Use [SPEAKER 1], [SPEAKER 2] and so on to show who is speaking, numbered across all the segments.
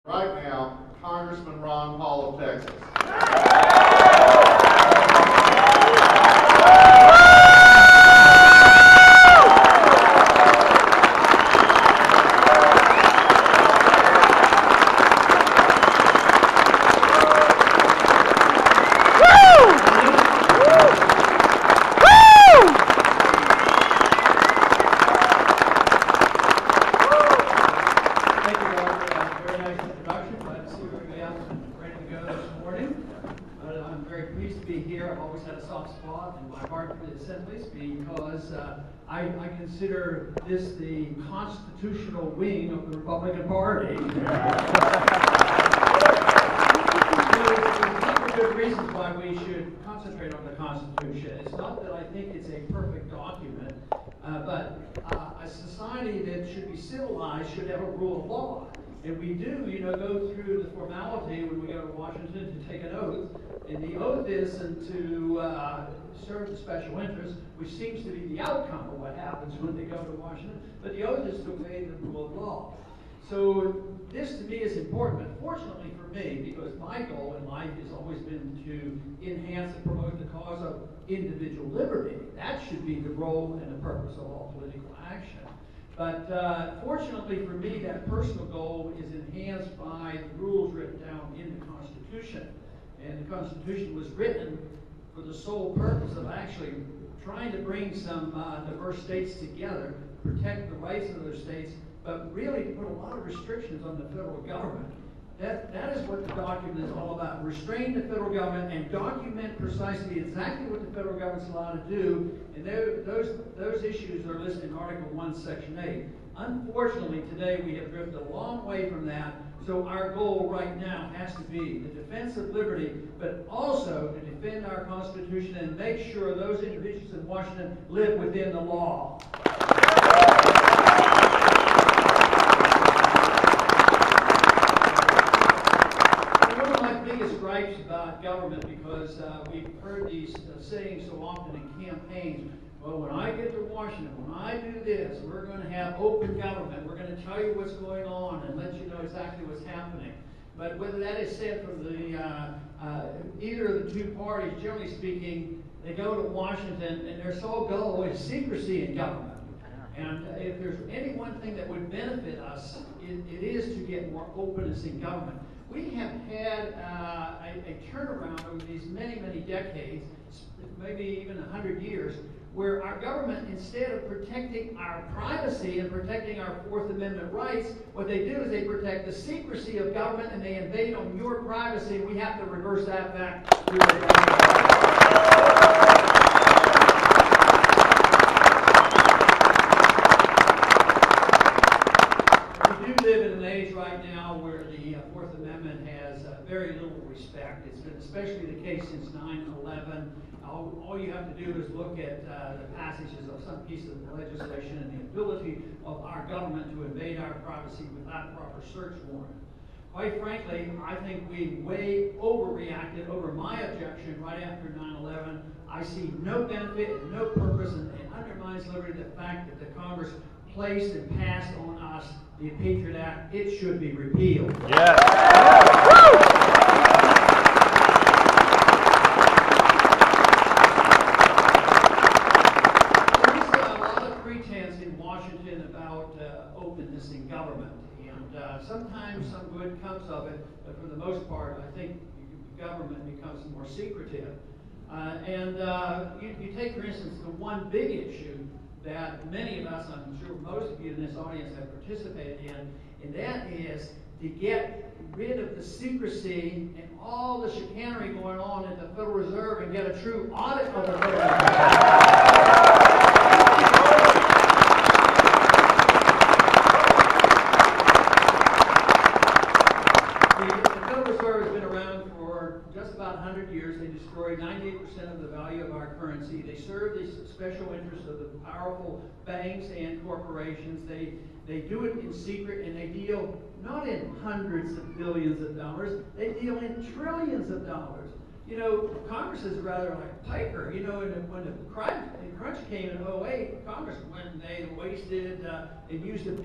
[SPEAKER 1] Right now, Congressman Ron Paul of Texas.
[SPEAKER 2] Assemblies because I consider this the constitutional wing of the Republican Party. There's a couple of good reasons why we should concentrate on the Constitution. It's not that I think it's a perfect document, but a society that should be civilized should have a rule of law. And we do, go through the formality when we go to Washington to take an oath. And the oath is to serve the special interest, which seems to be the outcome of what happens when they go to Washington. But the oath is to obey the rule of law. So this to me is important, but fortunately for me, because my goal in life has always been to enhance and promote the cause of individual liberty. That should be the role and the purpose of all political action. But fortunately for me, that personal goal is enhanced by the rules written down in the Constitution. And the Constitution was written for the sole purpose of actually trying to bring some diverse states together, protect the rights of those states, but really put a lot of restrictions on the federal government. That is what the document is all about. Restrain the federal government and document precisely exactly what the federal government's allowed to do. And those issues are listed in Article 1, Section 8. Unfortunately, today we have drifted a long way from that. So our goal right now has to be the defense of liberty, but also to defend our Constitution and make sure those individuals in Washington live within the law. One of my biggest gripes about government, because we've heard these sayings so often in campaigns, well, when I get to Washington, when I do this, we're going to have open government. We're going to tell you what's going on and let you know exactly what's happening. But whether that is said from the either of the two parties, generally speaking, they go to Washington and their sole goal is secrecy in government. And if there's any one thing that would benefit us, it is to get more openness in government. We have had a turnaround over these many, many decades, maybe even 100 years, where our government, instead of protecting our privacy and protecting our Fourth Amendment rights, what they do is they protect the secrecy of government and they invade on your privacy, and we have to reverse that back to the government. We do live in an age right now where the Fourth Amendment has very little respect. It's been especially the case since 9/11. All you have to do is look at the passages of some piece of legislation and the ability of our government to invade our privacy without proper search warrant. Quite frankly, I think we way overreacted over my objection right after 9/11. I see no benefit and no purpose, and it undermines liberty the fact that the Congress placed and passed on us the Patriot Act. It should be repealed.
[SPEAKER 3] Yes.
[SPEAKER 2] Openness in government, and sometimes some good comes of it, but for the most part, I think government becomes more secretive. You take, for instance, the one big issue that many of us, I'm sure most of you in this audience have participated in, and that is to get rid of the secrecy and all the chicanery going on at the Federal Reserve and get a true audit of the Federal Reserve. About 100 years, they destroyed 98% of the value of our currency. They serve the special interests of the powerful banks and corporations. They do it in secret, and they deal not in hundreds of billions of dollars. They deal in trillions of dollars. You know, Congress is rather like a piker. You know, when the crunch came in '08, Congress went and they wasted and used $1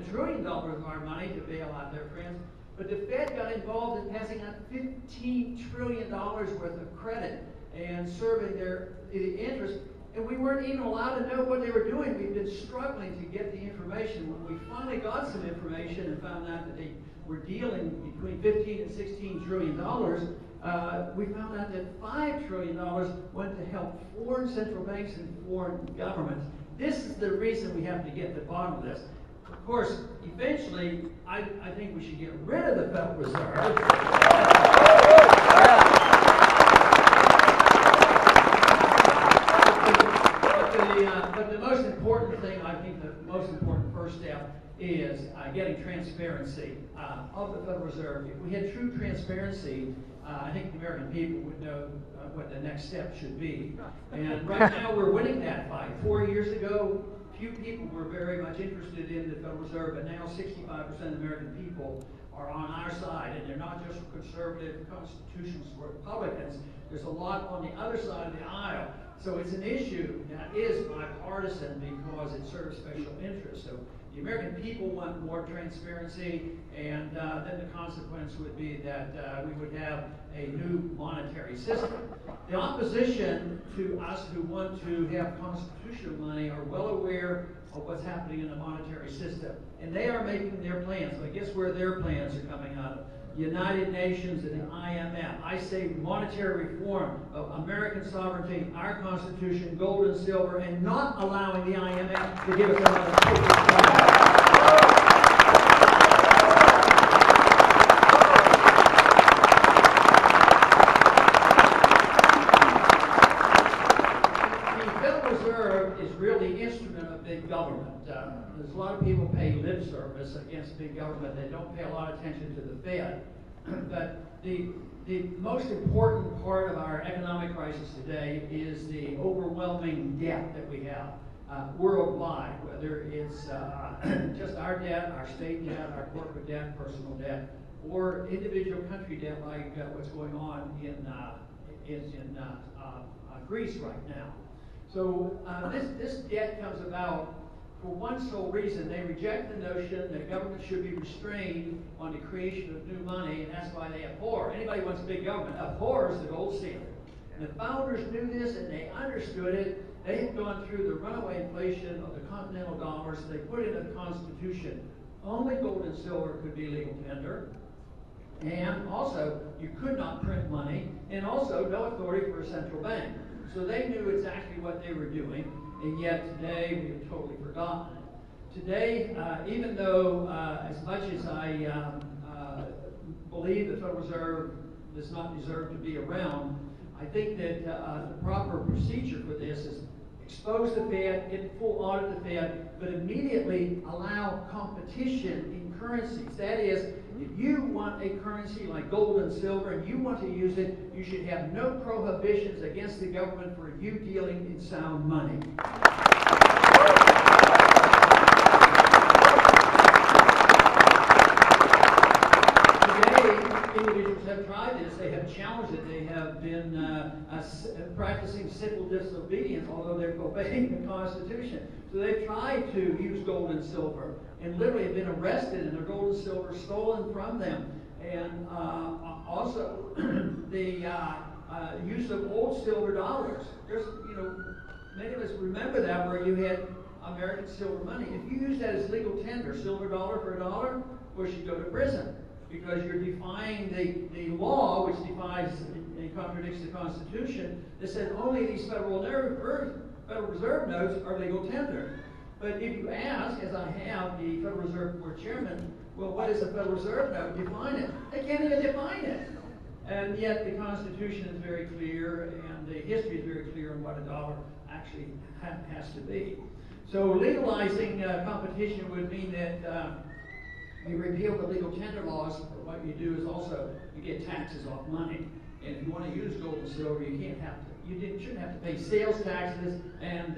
[SPEAKER 2] trillion of our money to bail out their friends. But the Fed got involved in passing out $15 trillion worth of credit and serving the interest. And we weren't even allowed to know what they were doing. We've been struggling to get the information. When we finally got some information and found out that they were dealing between 15 and 16 trillion dollars, we found out that $5 trillion went to help foreign central banks and foreign governments. This is the reason we have to get to the bottom of this. Of course, eventually, I think we should get rid of the Federal Reserve. But the most important thing, I think the most important first step is getting transparency of the Federal Reserve. If we had true transparency, I think the American people would know what the next step should be. And right now we're winning that fight. 4 years ago, few people were very much interested in the Federal Reserve, but now 65% of American people are on our side, and they're not just conservative constitutionalists or Republicans. There's a lot on the other side of the aisle. So it's an issue that is bipartisan because it serves special interests. So the American people want more transparency, and then the consequence would be that we would have a new monetary system. The opposition to us who want to have constitutional money are well aware of what's happening in the monetary system, and they are making their plans. So guess where their plans are coming out of? United Nations and the IMF. I say monetary reform of American sovereignty, our Constitution, gold and silver, and not allowing the IMF to give us another The Federal Reserve is really the instrument of big government. There's a lot of people pay lip service against big government. They don't pay a lot of attention to the Fed. But the most important part of our economic crisis today is the overwhelming debt that we have worldwide, whether it's just our debt, our state debt, our corporate debt, personal debt, or individual country debt like what's going on in Greece right now. So this debt comes about for one sole reason. They reject the notion that government should be restrained on the creation of new money, and that's why they abhor. Anybody who wants big government abhors the gold standard. And the founders knew this, and they understood it. They had gone through the runaway inflation of the continental dollars. They put in the Constitution only gold and silver could be legal tender, and also you could not print money, and also no authority for a central bank. So they knew exactly what they were doing. And yet today we have totally forgotten it. Today, even though as much as I believe the Federal Reserve does not deserve to be around, I think that the proper procedure for this is expose the Fed, get full audit the Fed, but immediately allow competition in currencies. That is, if you want a currency like gold and silver and you want to use it, you should have no prohibitions against the government for you dealing in sound money. Today, individuals have tried this. They have challenged it. They have been practicing civil disobedience, although they're obeying the Constitution. So they've tried to use gold and silver, and literally have been arrested and their gold and silver stolen from them. And also the use of old silver dollars. There's, many of us remember that, where you had American silver money. If you use that as legal tender, silver dollar for $1, of course you go to prison, because you're defying the law, which defies and contradicts the Constitution, that said only these Federal Reserve notes are legal tender. But if you ask, as I have the Federal Reserve Board Chairman, well, what is a Federal Reserve note? Define it. They can't even define it. And yet the Constitution is very clear, and the history is very clear on what a dollar actually has to be. So legalizing competition would mean that you repeal the legal tender laws, but what you do is also you get taxes off money. And if you want to use gold and silver, you can't have to. Shouldn't have to pay sales taxes and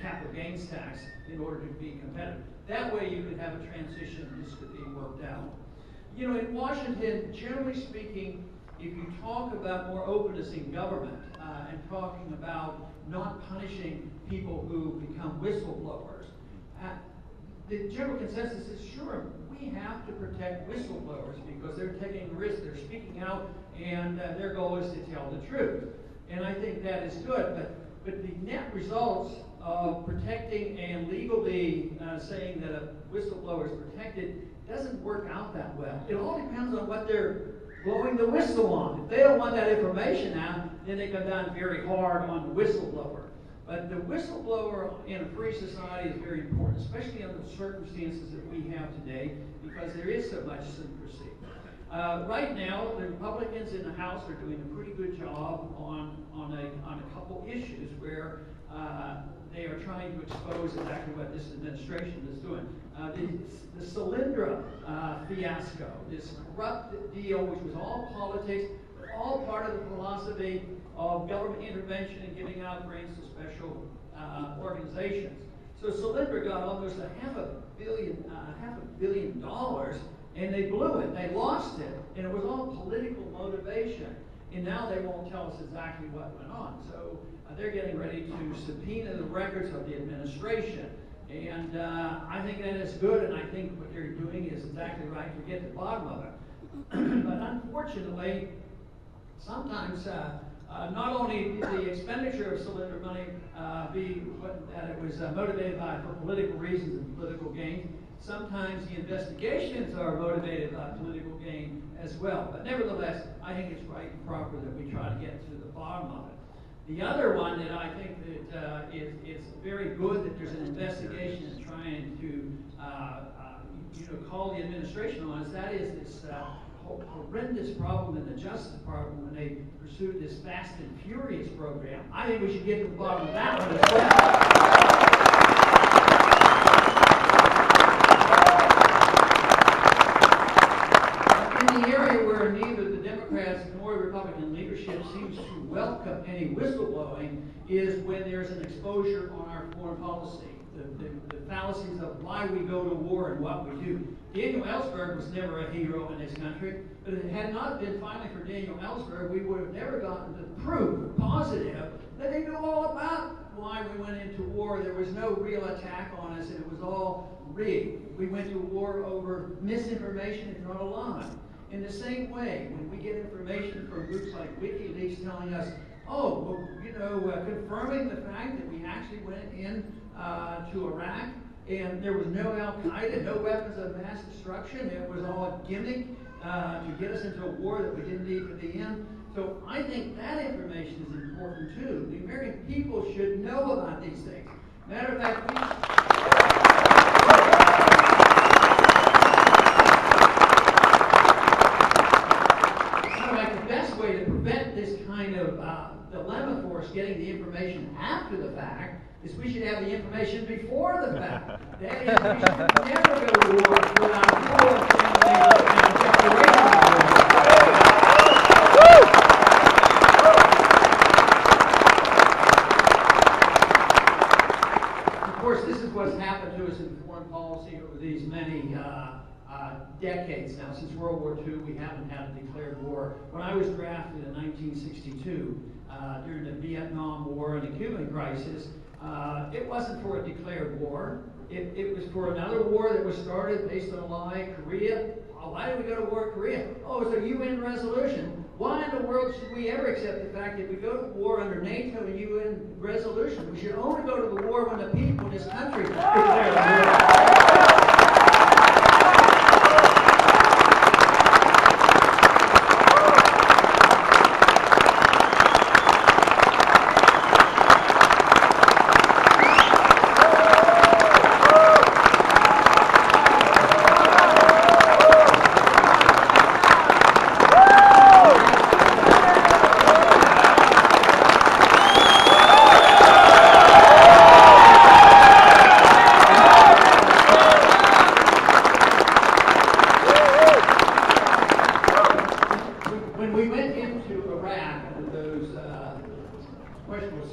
[SPEAKER 2] capital gains tax in order to be competitive. That way you could have a transition. This could be worked out. In Washington, generally speaking, if you talk about more openness in government and talking about not punishing people who become whistleblowers, the general consensus is sure, we have to protect whistleblowers because they're taking risks, they're speaking out, and their goal is to tell the truth. And I think that is good, but the net results of protecting and legally saying that a whistleblower is protected doesn't work out that well. It all depends on what they're blowing the whistle on. If they don't want that information out, then they come down very hard on the whistleblower. But the whistleblower in a free society is very important, especially under the circumstances that we have today, because there is so much secrecy. Right now, the Republicans in the House are doing a pretty good job on a couple issues where they are trying to expose exactly what this administration is doing. The Solyndra fiasco, this corrupt deal, which was all politics, all part of the philosophy of government intervention and giving out grants to special organizations. So Solyndra got almost $500 million, and they blew it. They lost it, and it was all political motivation. And now they won't tell us exactly what went on. So they're getting ready to subpoena the records of the administration. And I think that is good, and I think what they're doing is exactly right to get to the bottom of it. But unfortunately, sometimes not only did the expenditure of Solyndra money be that it was motivated by for political reasons and political gain, sometimes the investigations are motivated by political gain as well. But nevertheless, I think it's right and proper that we try to get to the bottom of it. The other one that I think that is very good that there's an investigation and trying to call the administration on is that is this horrendous problem in the Justice Department when they pursued this Fast and Furious program. I think we should get to the bottom of that one as well. In the area where neither the Democrats nor the Republican leadership seems to welcome any whistleblowing is when there's an exposure on our foreign policy. The fallacies of why we go to war and what we do. Daniel Ellsberg was never a hero in this country, but if it had not been finally for Daniel Ellsberg, we would have never gotten the proof, positive, that they knew all about why we went into war. There was no real attack on us, and it was all rigged. We went to war over misinformation and not a lie. In the same way, when we get information from groups like WikiLeaks telling us, confirming the fact that we actually went in to Iraq, and there was no Al-Qaeda, no weapons of mass destruction. It was all a gimmick to get us into a war that we didn't need to be in. So I think that information is important too. The American people should know about these things. Matter of fact, the best way to prevent this kind of dilemma for us getting the information after the fact is we should have the information before the fact. That is, we should never go to war without full examination and declaration of war. Of course, this is what's happened to us in foreign policy over these many decades now. Since World War II, we haven't had a declared war. When I was drafted in 1962, during the Vietnam War and the Cuban crisis, it wasn't for a declared war. It was for another war that was started based on a lie. Korea. Why did we go to war in Korea? Oh, it's a UN resolution. Why in the world should we ever accept the fact that we go to war under NATO and UN resolution? We should only go to the war when the people in this country declare the war.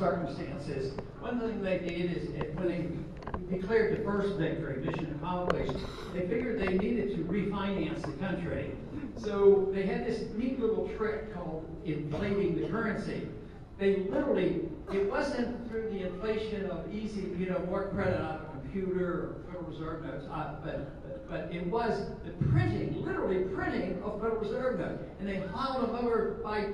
[SPEAKER 2] circumstances, one thing they did is when they declared the first victory, mission accomplished, they figured they needed to refinance the country. So they had this neat little trick called inflating the currency. They literally, it wasn't through the inflation of easy, more credit on a computer or Federal Reserve notes, but it was the printing, literally printing of Federal Reserve notes. And they piled them over by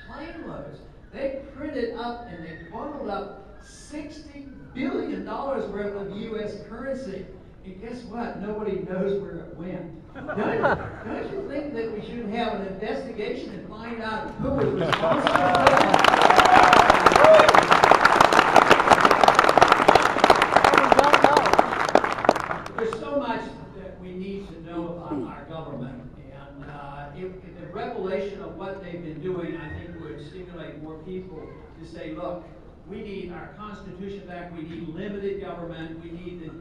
[SPEAKER 2] plane loads. They printed up and they bundled up $60 billion worth of U.S. currency. And guess what? Nobody knows where it went. Don't you think that we should have an investigation and find out who was responsible for that? There's so much that we need to know about our government, and the revelation of what they've been doing, I think, would stimulate more people to say, look, we need our Constitution back, we need limited government, we need the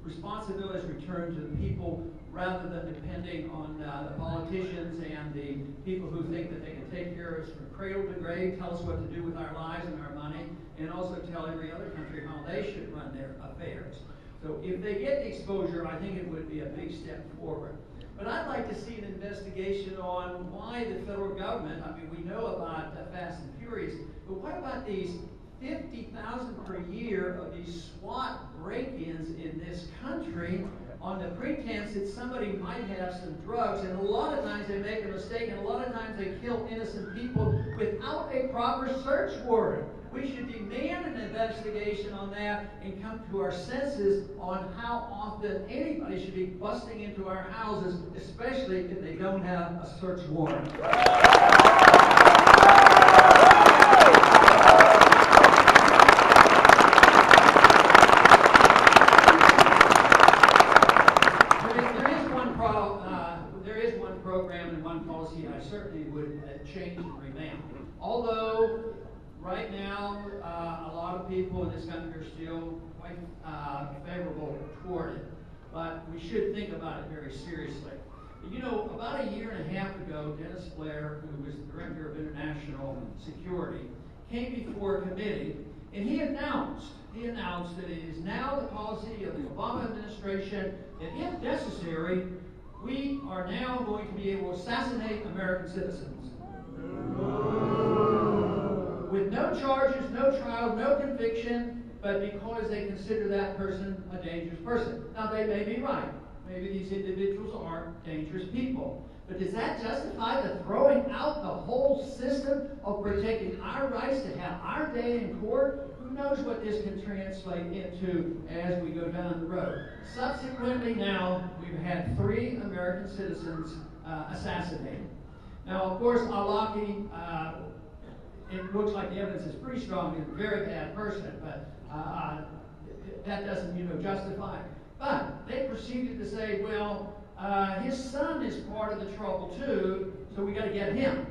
[SPEAKER 2] responsibilities returned to the people rather than depending on the politicians and the people who think that they can take care of us from cradle to grave, tell us what to do with our lives and our money, and also tell every other country how they should run their affairs. So if they get the exposure, I think it would be a big step forward. But I'd like to see an investigation on why the federal government, I mean, we know about Fast and Furious, but what about these 50,000 per year of these SWAT break-ins in this country on the pretense that somebody might have some drugs, and a lot of times they make a mistake, and a lot of times they kill innocent people without a proper search warrant. We should demand an investigation on that and come to our senses on how often anybody should be busting into our houses, especially if they don't have a search warrant. Program and one policy I certainly would change and revamp. Although right now a lot of people in this country are still quite favorable toward it, but we should think about it very seriously. About a year and a half ago, Dennis Blair, who was the Director of International Security, came before a committee and he announced that it is now the policy of the Obama administration that if necessary, we are now going to be able to assassinate American citizens. With no charges, no trial, no conviction, but because they consider that person a dangerous person. Now, they may be right. Maybe these individuals are dangerous people. But does that justify the throwing out the whole system of protecting our rights to have our day in court? Who knows what this can translate into as we go down the road? Subsequently now, we've had 3 American citizens assassinated. Now, of course, Al-Awlaki, it looks like the evidence is pretty strong. He's a very bad person, but that doesn't, justify it. But they proceeded to say, well, his son is part of the trouble too, so we got to get him.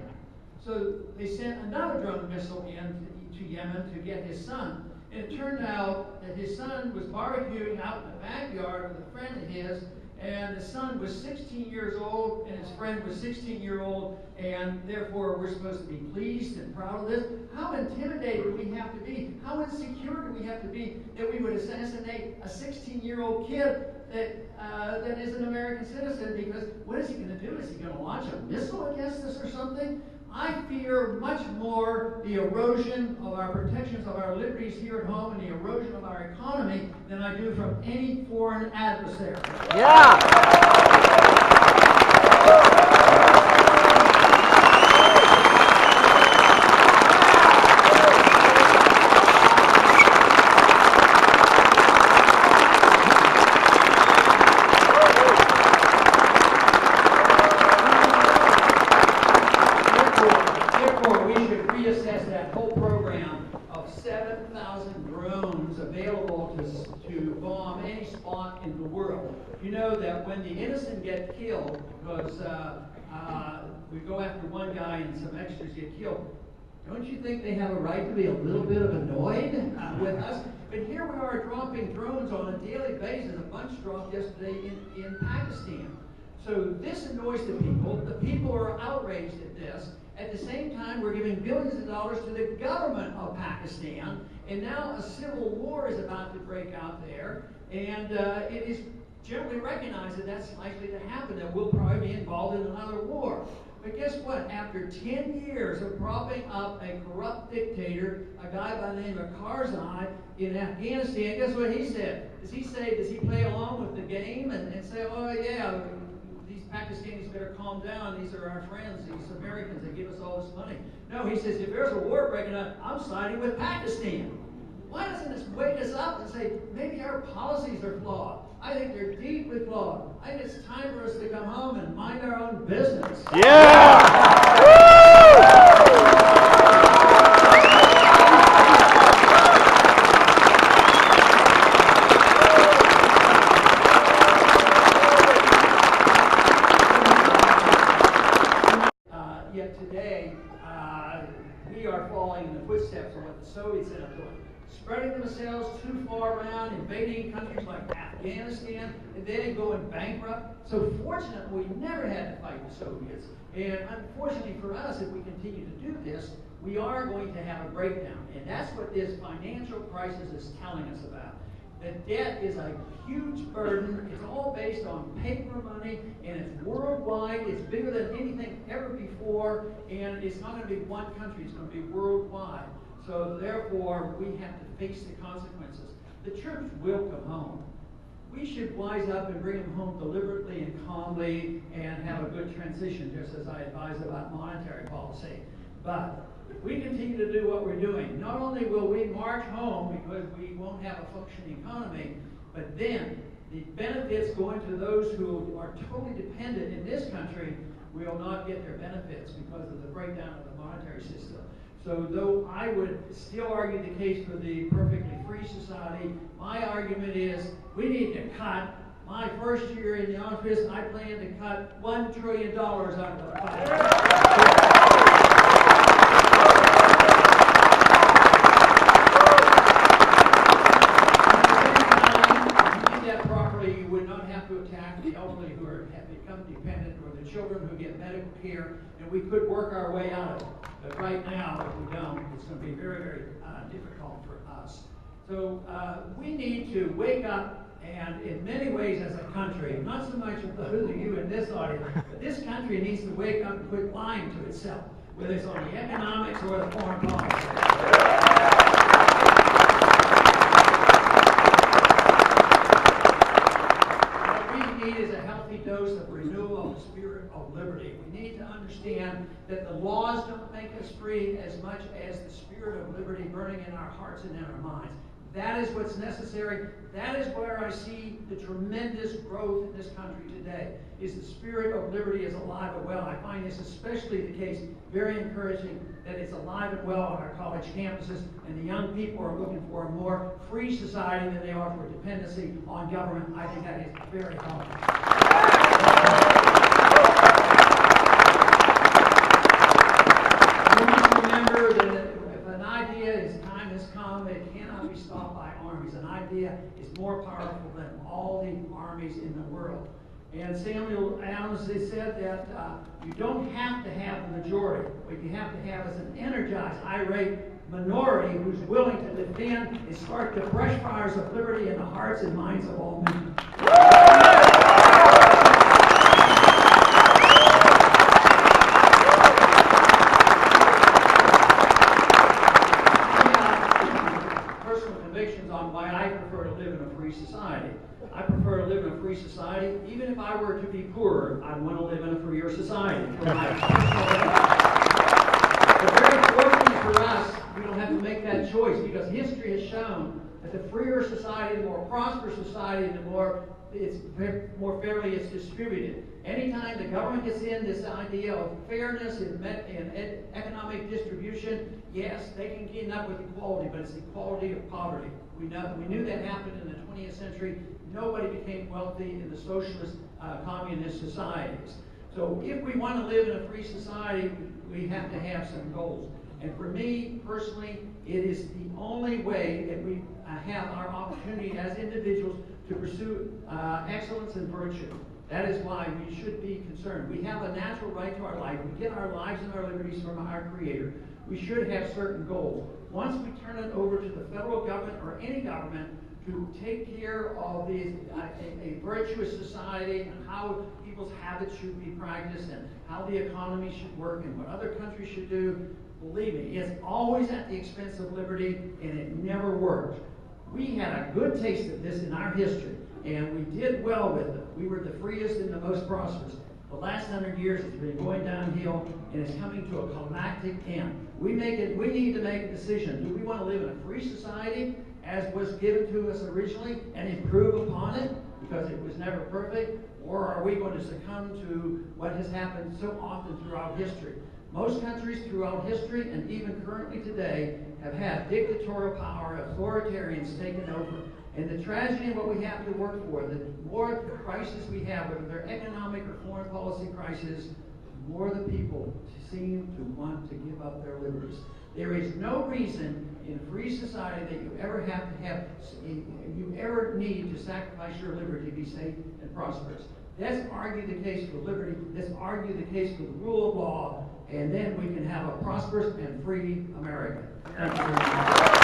[SPEAKER 2] So they sent another drone missile in to Yemen to get his son. And it turned out that his son was barbecuing out in the backyard with a friend of his, and the son was 16 years old, and his friend was 16-year-old, and therefore we're supposed to be pleased and proud of this. How intimidated do we have to be? How insecure do we have to be that we would assassinate a 16-year-old kid that is an American citizen? Because what is he going to do? Is he going to launch a missile against us or something? I fear much more the erosion of our protections of our liberties here at home and the erosion of our economy than I do from any foreign adversary.
[SPEAKER 3] Yeah.
[SPEAKER 2] You know that when the innocent get killed, because we go after one guy and some extras get killed, don't you think they have a right to be a little bit of annoyed with us? But here we are dropping drones on a daily basis. A bunch dropped yesterday in Pakistan. So this annoys the people. The people are outraged at this. At the same time, we're giving billions of dollars to the government of Pakistan. And now a civil war is about to break out there. And it is generally recognized that that's likely to happen, that we'll probably be involved in another war. But guess what? After 10 years of propping up a corrupt dictator, a guy by the name of Karzai in Afghanistan, guess what he said? Does he play along with the game and say, oh yeah, these Pakistanis better calm down, these are our friends, these Americans, they give us all this money. No, he says, if there's a war breaking out, I'm siding with Pakistan. Why doesn't this wake us up and say, maybe our policies are flawed? I think they're deeply flawed. I think it's time for us to come home and mind our own business.
[SPEAKER 3] Yeah!
[SPEAKER 2] Yet today, we are following in the footsteps of what the Soviets ended up doing. Spreading themselves too far around, invading countries like Afghanistan, and then going bankrupt. So fortunately, we never had to fight the Soviets. And unfortunately for us, if we continue to do this, we are going to have a breakdown. And that's what this financial crisis is telling us about. The debt is a huge burden. It's all based on paper money, and it's worldwide. It's bigger than anything ever before, and it's not going to be one country. It's going to be worldwide. So therefore, we have to face the consequences. The troops will come home. We should wise up and bring them home deliberately and calmly and have a good transition, just as I advised about monetary policy. But if we continue to do what we're doing, not only will we march home because we won't have a functioning economy, but then the benefits going to those who are totally dependent in this country will not get their benefits because of the breakdown of the monetary system. So though I would still argue the case for the perfectly free society, my argument is we need to cut. My first year in the office, I plan to cut $1 trillion out of the budget. You would not have to attack the elderly who have become dependent or the children who get medical care, and we could work our way out of it. But right now, if we don't, it's going to be very, very difficult for us. So we need to wake up, and in many ways as a country, not so much of those of you in this audience, but this country needs to wake up and quit lying to itself, whether it's on the economics or the foreign policy. Is a healthy dose of renewal of the spirit of liberty. We need to understand that the laws don't make us free as much as the spirit of liberty burning in our hearts and in our minds. That is what's necessary. That is where I see the tremendous growth in this country today, is the spirit of liberty is alive and well. I find this especially the case, very encouraging, that it's alive and well on our college campuses, and the young people are looking for a more free society than they are for dependency on government. I think that is very helpful. We must remember that if an idea time has come, it cannot be stopped by armies. An idea is more powerful than all the armies in the world. And Samuel Adams said that you don't have to have the majority. What you have to have is an energized, irate minority who's willing to defend and spark the brush fires of liberty in the hearts and minds of all men. Personal convictions on why I prefer to live in a free society. I prefer to live in a free society. Even if I were to be poorer, I'd want to live in a freer society. But very fortunately for us, we don't have to make that choice, because history has shown that the freer society, the more prosperous society, the more fairly it's distributed. Anytime the government gets in this idea of fairness in economic distribution, yes, they can get up with equality, but it's equality of poverty. We knew that happened in the 20th century. Nobody became wealthy in the socialist, communist societies. So if we want to live in a free society, we have to have some goals. And for me, personally, it is the only way that we have our opportunity as individuals to pursue excellence and virtue. That is why we should be concerned. We have a natural right to our life. We get our lives and our liberties from our Creator. We should have certain goals. Once we turn it over to the federal government or any government to take care of these, a virtuous society, and how people's habits should be practiced, and how the economy should work, and what other countries should do. Believe me, it's always at the expense of liberty, and it never worked. We had a good taste of this in our history, and we did well with it. We were the freest and the most prosperous. The last 100 years it's been going downhill, and it's coming to a climactic end. We need to make a decision. Do we want to live in a free society, as was given to us originally, and improve upon it, because it was never perfect? Or are we going to succumb to what has happened so often throughout history? Most countries throughout history, and even currently today, have had dictatorial power, authoritarians taken over. And the tragedy of what we have to work for, the more crises we have, whether they're economic or foreign policy crises, the more the people seem to want to give up their liberties. There is no reason in a free society that you ever need to sacrifice your liberty to be safe and prosperous. Let's argue the case for liberty. Let's argue the case for the rule of law, and then we can have a prosperous and free America. Thank you very much.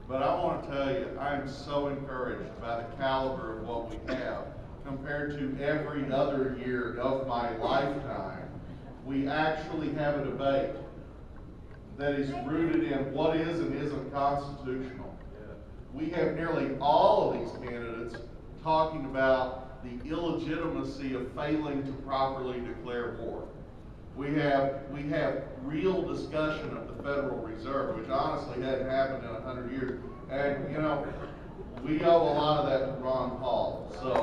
[SPEAKER 1] But I want to tell you, I'm so encouraged by the caliber of what we have compared to every other year of my lifetime. We actually have a debate that is rooted in what is and isn't constitutional. We have nearly all of these candidates talking about the illegitimacy of failing to properly declare war. We have real discussion of the Federal Reserve, which honestly hadn't happened in 100 years. And, you know, we owe a lot of that to Ron Paul. So